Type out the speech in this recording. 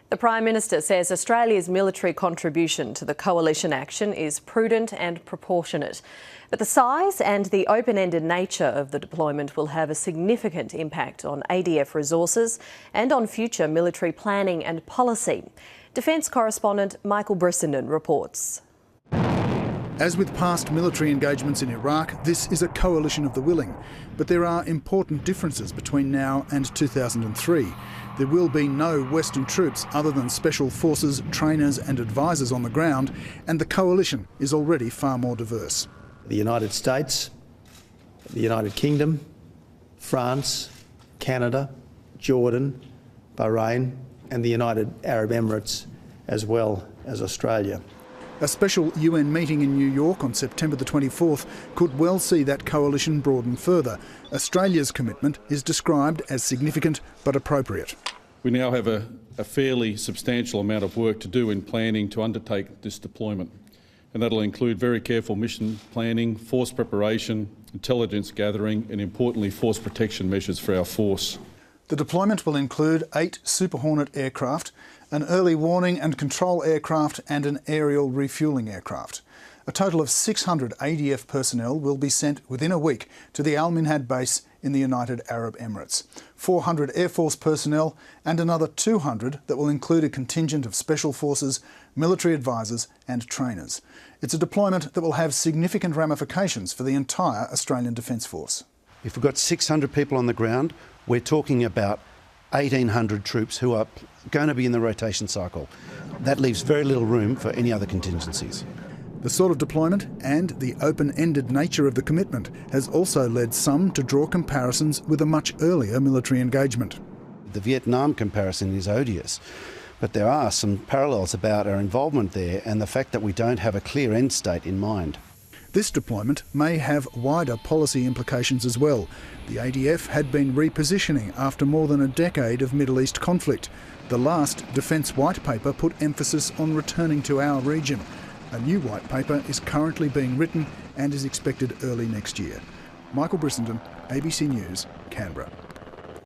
The Prime Minister says Australia's military contribution to the coalition action is prudent and proportionate. But the size and the open-ended nature of the deployment will have a significant impact on ADF resources and on future military planning and policy. Defence correspondent Michael Brissenden reports. As with past military engagements in Iraq, this is a coalition of the willing. But there are important differences between now and 2003. There will be no Western troops other than special forces, trainers and advisors on the ground, and the coalition is already far more diverse. The United States, the United Kingdom, France, Canada, Jordan, Bahrain and the United Arab Emirates, as well as Australia. A special UN meeting in New York on September the 24th could well see that coalition broaden further. Australia's commitment is described as significant but appropriate. We now have a fairly substantial amount of work to do in planning to undertake this deployment, and that'll include very careful mission planning, force preparation, intelligence gathering and, importantly, force protection measures for our force. The deployment will include 8 Super Hornet aircraft, an early warning and control aircraft and an aerial refuelling aircraft. A total of 600 ADF personnel will be sent within a week to the Al Minhad base in the United Arab Emirates. 400 Air Force personnel and another 200 that will include a contingent of special forces, military advisors and trainers. It's a deployment that will have significant ramifications for the entire Australian Defence Force. If we've got 600 people on the ground, we're talking about 1,800 troops who are going to be in the rotation cycle. That leaves very little room for any other contingencies. The sort of deployment and the open-ended nature of the commitment has also led some to draw comparisons with a much earlier military engagement. The Vietnam comparison is odious, but there are some parallels about our involvement there and the fact that we don't have a clear end state in mind. This deployment may have wider policy implications as well. The ADF had been repositioning after more than a decade of Middle East conflict. The last Defence White Paper put emphasis on returning to our region. A new White Paper is currently being written and is expected early next year. Michael Brissenden, ABC News, Canberra.